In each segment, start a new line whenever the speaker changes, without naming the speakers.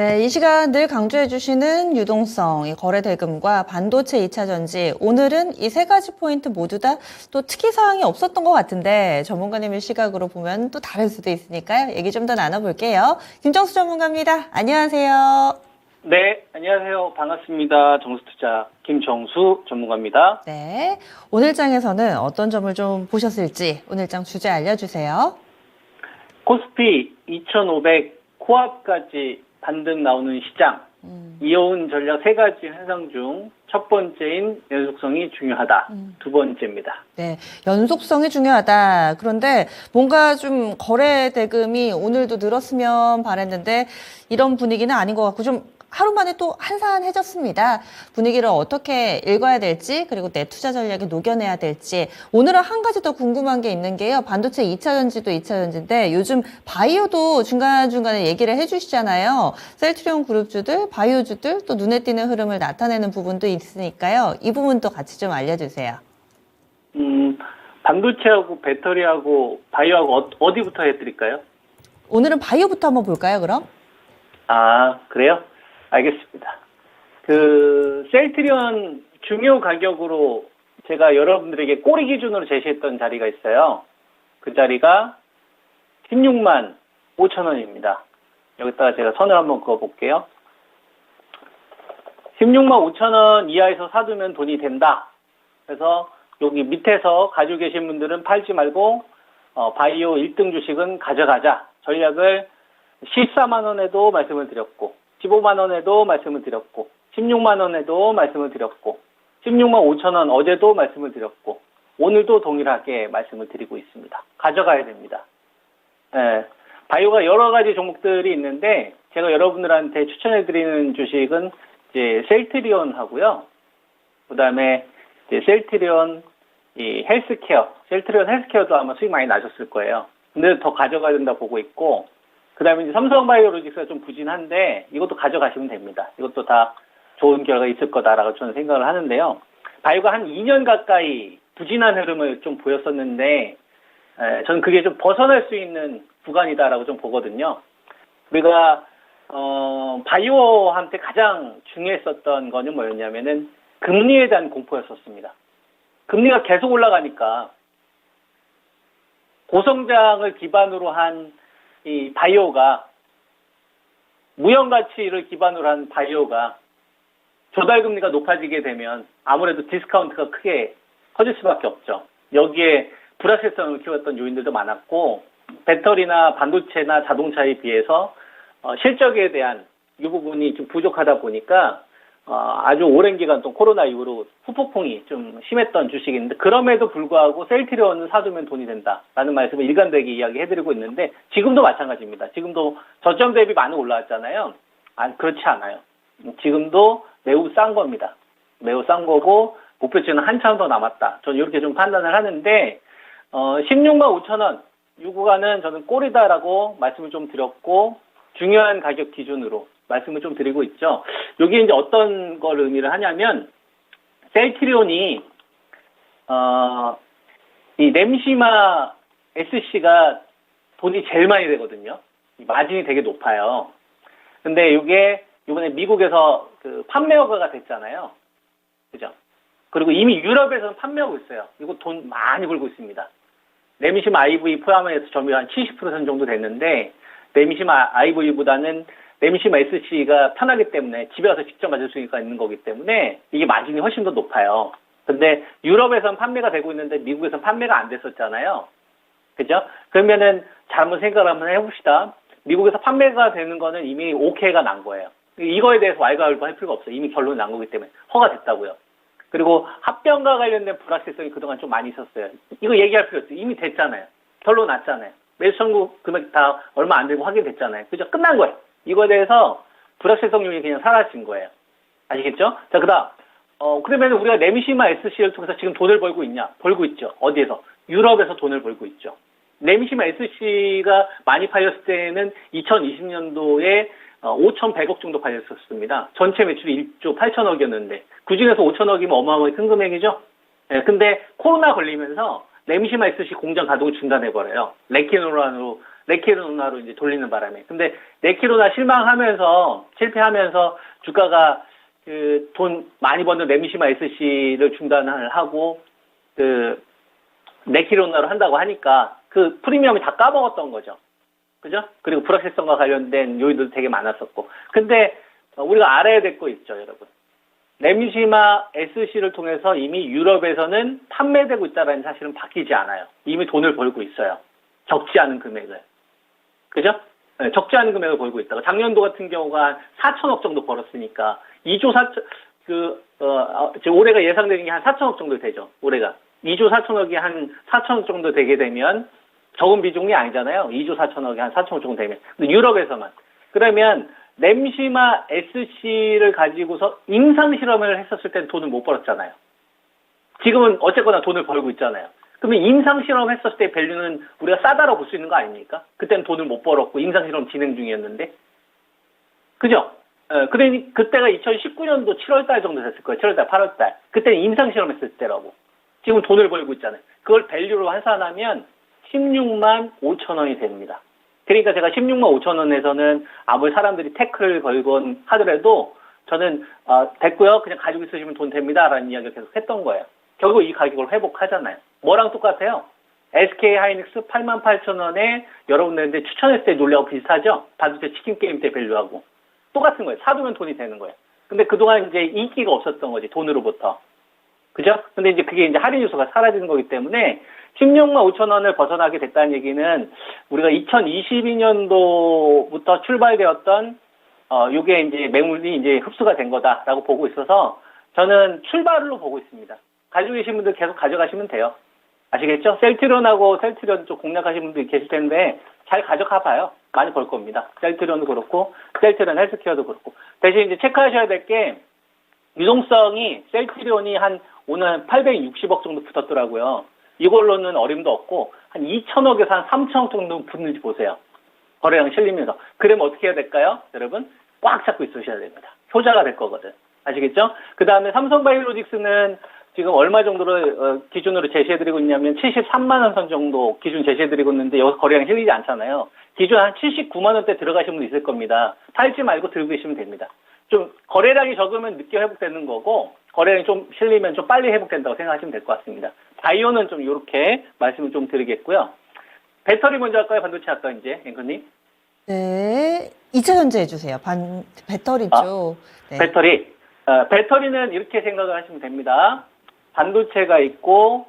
네, 이 시간 늘 강조해 주시는 유동성, 이 거래 대금과 반도체 2차 전지. 오늘은 이 세 가지 포인트 모두 다 또 특이사항이 없었던 것 같은데 전문가님의 시각으로 보면 또 다를 수도 있으니까요. 얘기 좀 더 나눠볼게요. 김정수 전문가입니다. 안녕하세요.
네, 안녕하세요. 반갑습니다. 정수투자 김정수 전문가입니다.
네, 오늘장에서는 어떤 점을 좀 보셨을지 오늘장 주제 알려주세요.
코스피 2500 코앞까지 반등 나오는 시장, 이어온 전략 세 가지 현상 중 첫 번째인 연속성이 중요하다. 두 번째입니다.
네, 연속성이 중요하다. 그런데 뭔가 좀 거래 대금이 오늘도 늘었으면 바랬는데 이런 분위기는 아닌 것 같고 좀 하루 만에 또 한산해졌습니다. 분위기를 어떻게 읽어야 될지 그리고 내 투자 전략에 녹여내야 될지 오늘은 한 가지 더 궁금한 게 있는 게요. 반도체 2차 전지도 2차 전지인데 요즘 바이오도 중간중간에 얘기를 해주시잖아요. 셀트리온 그룹주들, 바이오주들 또 눈에 띄는 흐름을 나타내는 부분도 있으니까요. 이 부분도 같이 좀 알려주세요.
반도체하고 배터리하고 바이오하고 어디부터 해드릴까요?
오늘은 바이오부터 한번 볼까요, 그럼?
아, 그래요? 알겠습니다. 셀트리온 중요 가격으로 제가 여러분들에게 꼬리 기준으로 제시했던 자리가 있어요. 그 자리가 16만 5천 원입니다. 여기다가 제가 선을 한번 그어볼게요. 16만 5천 원 이하에서 사두면 돈이 된다. 그래서 여기 밑에서 가지고 계신 분들은 팔지 말고 바이오 1등 주식은 가져가자. 전략을 14만 원에도 말씀을 드렸고 15만 원에도 말씀을 드렸고 16만 원에도 말씀을 드렸고 16만 5천 원 어제도 말씀을 드렸고 오늘도 동일하게 말씀을 드리고 있습니다. 가져가야 됩니다. 예, 바이오가 여러 가지 종목들이 있는데 제가 여러분들한테 추천해드리는 주식은 이제 셀트리온 하고요. 그 다음에 이제 셀트리온 이 헬스케어, 셀트리온 헬스케어도 아마 수익 많이 나셨을 거예요. 근데 더 가져가야 된다 보고 있고 그 다음에 이제 삼성바이오로직스가 좀 부진한데 이것도 가져가시면 됩니다. 이것도 다 좋은 결과가 있을 거다라고 저는 생각을 하는데요. 바이오가 한 2년 가까이 부진한 흐름을 좀 보였었는데 저는 그게 좀 벗어날 수 있는 구간이다라고 좀 보거든요. 우리가 바이오한테 가장 중요했었던 거는 뭐였냐면은 금리에 대한 공포였었습니다. 금리가 계속 올라가니까 고성장을 기반으로 한 이 바이오가 무형 가치를 기반으로 한 바이오가 조달 금리가 높아지게 되면 아무래도 디스카운트가 크게 커질 수밖에 없죠. 여기에 불확실성을 키웠던 요인들도 많았고 배터리나 반도체나 자동차에 비해서 실적에 대한 이 부분이 좀 부족하다 보니까 아주 오랜 기간 동안 코로나 이후로 후폭풍이 좀 심했던 주식인데 그럼에도 불구하고 셀트리온을 사두면 돈이 된다라는 말씀을 일관되게 이야기해드리고 있는데 지금도 마찬가지입니다. 지금도 저점 대비 많이 올라왔잖아요. 그렇지 않아요. 지금도 매우 싼 겁니다. 매우 싼 거고 목표치는 한참 더 남았다. 저는 이렇게 좀 판단을 하는데 16만 5천 원 이 구간은 저는 꼴이다라고 말씀을 좀 드렸고 중요한 가격 기준으로 말씀을 좀 드리고 있죠. 여기 이제 어떤 걸 의미를 하냐면 셀트리온이 이 램시마 SC가 돈이 제일 많이 되거든요. 마진이 되게 높아요. 근데 이게 이번에 미국에서 그 판매 허가가 됐잖아요. 그죠? 그리고 이미 유럽에서는 판매하고 있어요. 이거 돈 많이 벌고 있습니다. 램시마 IV 포함해서 점유율 한 70% 정도 됐는데 램시마 IV보다는 램시마 SC가 편하기 때문에 집에 와서 직접 맞을 수가 있는 거기 때문에 이게 마진이 훨씬 더 높아요. 근데 유럽에서는 판매가 되고 있는데 미국에서는 판매가 안 됐었잖아요. 그죠? 그러면은 잘 한번 생각을 한번 해봅시다. 미국에서 판매가 되는 거는 이미 오케이가 난 거예요. 이거에 대해서 왈가왈부 할 필요가 없어요. 이미 결론이 난 거기 때문에 허가됐다고요. 그리고 합병과 관련된 불확실성이 그동안 좀 많이 있었어요. 이거 얘기할 필요 없어요. 이미 됐잖아요. 결론 났잖아요. 매수 청구 금액 다 얼마 안 되고 확인됐잖아요. 그죠? 끝난 거예요. 이거에 대해서 불확실성 요인이 그냥 사라진 거예요. 아시겠죠? 자, 그 다음. 그러면 우리가 램시마 SC를 통해서 지금 돈을 벌고 있냐? 벌고 있죠. 어디에서? 유럽에서 돈을 벌고 있죠. 램시마 SC가 많이 팔렸을 때는 2020년도에 5,100억 정도 팔렸었습니다. 전체 매출이 1조 8천억이었는데 그중에서 5천억이면 어마어마하게 큰 금액이죠. 근데 코로나 걸리면서 램시마 SC 공장 가동을 중단해버려요. 레키노란으로 네키로나로 이제 돌리는 바람에. 근데 네키로나 실패하면서 주가가 그 돈 많이 버는 레미시마 SC를 중단을 하고 그 네키로나로 한다고 하니까 그 프리미엄이 다 까먹었던 거죠. 그죠? 그리고 불확실성과 관련된 요인도 되게 많았었고. 근데 우리가 알아야 될 거 있죠, 여러분. 레미시마 SC를 통해서 이미 유럽에서는 판매되고 있다는 사실은 바뀌지 않아요. 이미 돈을 벌고 있어요. 적지 않은 금액을. 그죠? 네, 적지 않은 금액을 벌고 있다가 작년도 같은 경우가 한 4천억 정도 벌었으니까 2조 4천 지금 올해가 예상되는 게 한 4천억 정도 되죠. 올해가 2조 4천억이 한 4천억 정도 되게 되면 적은 비중이 아니잖아요. 2조 4천억이 한 4천억 정도 되면. 근데 유럽에서만. 그러면 램시마 SC를 가지고서 임상 실험을 했었을 때는 돈을 못 벌었잖아요. 지금은 어쨌거나 돈을 벌고 있잖아요. 그러면 임상 실험 했었을 때 밸류는 우리가 싸다라고 볼 수 있는 거 아닙니까? 그때는 돈을 못 벌었고 임상 실험 진행 중이었는데. 그죠? 그때가 2019년도 7월달 정도 됐을 거예요. 7월달, 8월달. 그때는 임상 실험 했을 때라고. 지금 돈을 벌고 있잖아요. 그걸 밸류로 환산하면 16만 5천 원이 됩니다. 그러니까 제가 16만 5천 원에서는 아무리 사람들이 태클을 걸건 하더라도 저는 됐고요. 그냥 가지고 있으시면 돈 됩니다. 라는 이야기를 계속 했던 거예요. 결국 이 가격을 회복하잖아요. 뭐랑 똑같아요? SK 하이닉스 88,000원에 여러분들한테 추천했을 때 논리하고 비슷하죠? 반도체 치킨 게임 때 밸류하고. 똑같은 거예요. 사두면 돈이 되는 거예요. 근데 그동안 이제 인기가 없었던 거지, 돈으로부터. 그죠? 근데 이제 그게 이제 할인 요소가 사라지는 거기 때문에 16만 5천 원을 벗어나게 됐다는 얘기는 우리가 2022년도부터 출발되었던 요게 이제 매물이 이제 흡수가 된 거다라고 보고 있어서 저는 출발로 보고 있습니다. 가지고 계신 분들 계속 가져가시면 돼요. 아시겠죠? 셀트리온하고 셀트리온 쪽 공략하시는 분들이 계실 텐데 잘 가져가 봐요. 많이 벌 겁니다. 셀트리온도 그렇고 셀트리온 헬스케어도 그렇고. 대신 이제 체크하셔야 될 게 유동성이 셀트리온이 오늘 860억 정도 붙었더라고요. 이걸로는 어림도 없고 한 2천억에서 한 3천억 정도 붙는지 보세요. 거래량 실리면서. 그러면 어떻게 해야 될까요? 여러분 꽉 잡고 있으셔야 됩니다. 효자가 될 거거든. 아시겠죠? 그 다음에 삼성바이오로직스는 지금 얼마 정도로 기준으로 제시해드리고 있냐면 73만 원 선 정도 기준 제시해드리고 있는데 여기서 거래량 실리지 않잖아요. 기준 한 79만 원대 들어가시는 분 있을 겁니다. 팔지 말고 들고 계시면 됩니다. 좀 거래량이 적으면 늦게 회복되는 거고 거래량이 좀 실리면 좀 빨리 회복된다고 생각하시면 될 것 같습니다. 바이오는 좀 이렇게 말씀을 좀 드리겠고요. 배터리 먼저 할까요? 반도체 할까요? 이제 앵커님?
네. 2차 전지 해주세요. 배터리죠. 네.
배터리는 이렇게 생각을 하시면 됩니다. 반도체가 있고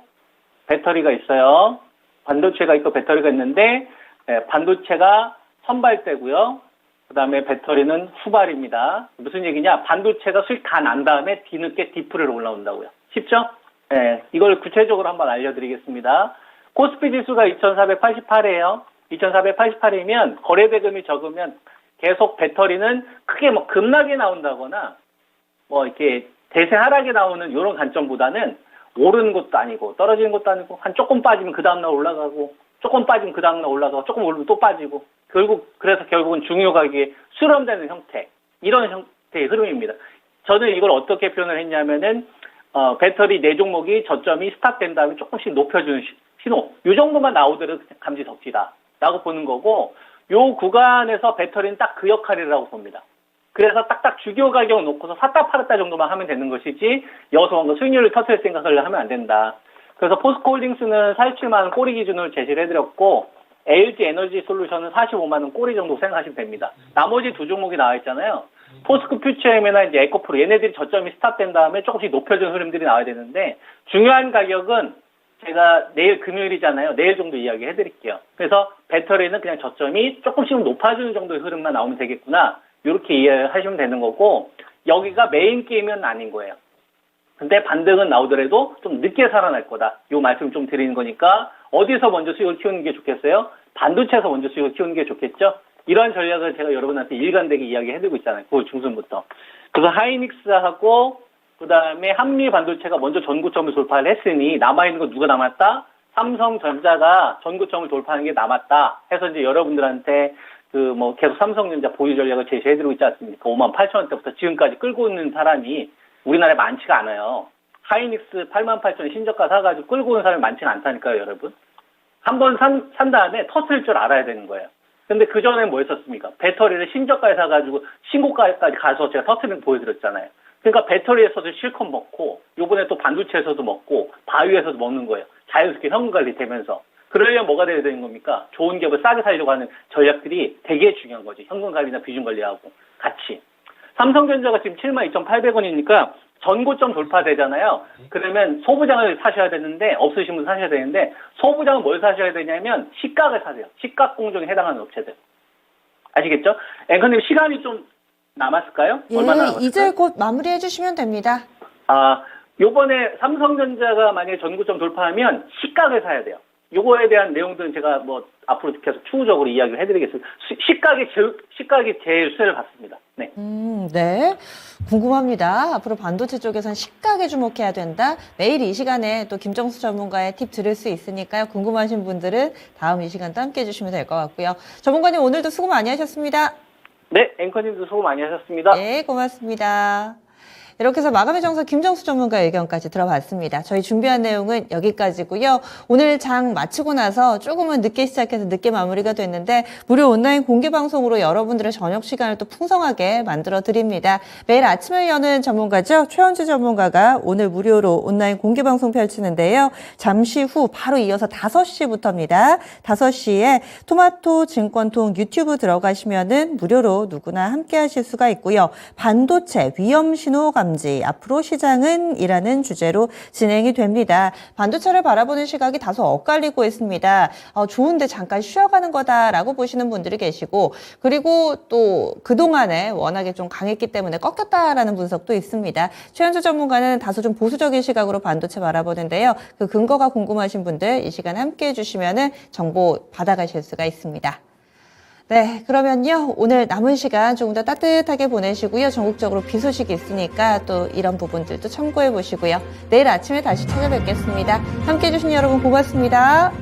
배터리가 있어요. 반도체가 있고 배터리가 있는데 반도체가 선발대고요. 그 다음에 배터리는 후발입니다. 무슨 얘기냐? 반도체가 수익 다 난 다음에 뒤늦게 디프레로 올라온다고요. 쉽죠? 이걸 구체적으로 한번 알려드리겠습니다. 코스피 지수가 2488이에요. 2488이면 거래대금이 적으면 계속 배터리는 크게 뭐 급락이 나온다거나 뭐 이렇게 대세 하락이 나오는 이런 관점보다는 오르는 것도 아니고 떨어지는 것도 아니고 한 조금 빠지면 그 다음날 올라가고 조금 빠지면 그 다음날 올라가고 조금 오르면 또 빠지고 그래서 결국은 중요 가격이 수렴되는 형태 이런 형태의 흐름입니다. 저는 이걸 어떻게 표현을 했냐면은 배터리 네 종목이 저점이 스탑된 다음에 조금씩 높여주는 신호 이 정도만 나오더라도 감지 덕지다라고 보는 거고 요 구간에서 배터리는 딱 그 역할이라고 봅니다. 그래서 딱딱 주교 가격 놓고서 샀다 팔았다 정도만 하면 되는 것이지 여기서 뭔가 수익률을 터트릴 생각을 하면 안 된다. 그래서 포스코홀딩스는 47만 원 꼬리 기준으로 제시를 해드렸고 LG 에너지 솔루션은 45만 원 꼬리 정도 생각하시면 됩니다. 나머지 두 종목이 나와 있잖아요. 포스코 퓨처엠이나 이제 에코프로 얘네들이 저점이 스탑된 다음에 조금씩 높여주는 흐름들이 나와야 되는데 중요한 가격은 제가 내일 금요일이잖아요. 내일 정도 이야기 해드릴게요. 그래서 배터리는 그냥 저점이 조금씩 높아지는 정도의 흐름만 나오면 되겠구나. 이렇게 이해하시면 되는 거고 여기가 메인 게임은 아닌 거예요. 근데 반등은 나오더라도 좀 늦게 살아날 거다. 이 말씀 좀 드리는 거니까 어디서 먼저 수익을 키우는 게 좋겠어요? 반도체에서 먼저 수익을 키우는 게 좋겠죠? 이러한 전략을 제가 여러분한테 일관되게 이야기해드리고 있잖아요. 9월 중순부터. 그래서 하이닉스하고 그 다음에 한미 반도체가 먼저 전고점을 돌파를 했으니 남아있는 거 누가 남았다? 삼성전자가 전고점을 돌파하는 게 남았다. 해서 이제 여러분들한테 계속 삼성전자 보유 전략을 제시해드리고 있지 않습니까? 58,000원대부터 지금까지 끌고 있는 사람이 우리나라에 많지가 않아요. 하이닉스 88,000원 신저가 사가지고 끌고 오는 사람이 많지가 않다니까요, 여러분. 한번 산 다음에 터트릴 줄 알아야 되는 거예요. 근데 그 전에 뭐 했었습니까? 배터리를 신저가에 사가지고 신고가까지 가서 제가 터트리는 거 보여드렸잖아요. 그러니까 배터리에서도 실컷 먹고, 요번에 또 반도체에서도 먹고, 바위에서도 먹는 거예요. 자연스럽게 현금 관리 되면서. 그러려면 뭐가 돼야 되는 겁니까? 좋은 기업을 싸게 살려고 하는 전략들이 되게 중요한 거지. 현금 관리나 비중 관리하고 같이. 삼성전자가 지금 72,800원이니까 전고점 돌파되잖아요. 그러면 소부장을 사셔야 되는데, 없으신 분 사셔야 되는데, 소부장은 뭘 사셔야 되냐면 시각을 사세요. 시각 공정에 해당하는 업체들. 아시겠죠? 앵커님 시간이 좀 남았을까요?
예,
얼마나 남았을까요?
이제 곧 마무리해 주시면 됩니다.
요번에 삼성전자가 만약에 전고점 돌파하면 시각을 사야 돼요. 요거에 대한 내용들은 제가 뭐 앞으로 계속 추후적으로 이야기를 해드리겠습니다. 시각이 제일 수혜를 받습니다. 네.
네. 궁금합니다. 앞으로 반도체 쪽에선 시각에 주목해야 된다. 매일 이 시간에 또 김정수 전문가의 팁 들을 수 있으니까요. 궁금하신 분들은 다음 이 시간도 함께 해주시면 될 것 같고요. 전문가님 오늘도 수고 많이 하셨습니다.
네, 앵커님도 수고 많이 하셨습니다.
네, 고맙습니다. 이렇게 해서 마감의 정서 김정수 전문가의 의견까지 들어봤습니다. 저희 준비한 내용은 여기까지고요. 오늘 장 마치고 나서 조금은 늦게 시작해서 늦게 마무리가 됐는데 무료 온라인 공개 방송으로 여러분들의 저녁 시간을 또 풍성하게 만들어 드립니다. 매일 아침을 여는 전문가죠. 최원주 전문가가 오늘 무료로 온라인 공개 방송 펼치는데요. 잠시 후 바로 이어서 5시부터입니다. 5시에 토마토 증권통 유튜브 들어가시면은 무료로 누구나 함께 하실 수가 있고요. 반도체 위험 신호 감지, 앞으로 시장은 이라는 주제로 진행이 됩니다. 반도체를 바라보는 시각이 다소 엇갈리고 있습니다. 좋은데 잠깐 쉬어가는 거다라고 보시는 분들이 계시고, 그리고 또 그동안에 워낙에 좀 강했기 때문에 꺾였다라는 분석도 있습니다. 최현주 전문가는 다소 좀 보수적인 시각으로 반도체 바라보는데요. 그 근거가 궁금하신 분들 이 시간 함께 해주시면 정보 받아가실 수가 있습니다. 네, 그러면요. 오늘 남은 시간 조금 더 따뜻하게 보내시고요. 전국적으로 비 소식이 있으니까 또 이런 부분들도 참고해 보시고요. 내일 아침에 다시 찾아뵙겠습니다. 함께 해주신 여러분 고맙습니다.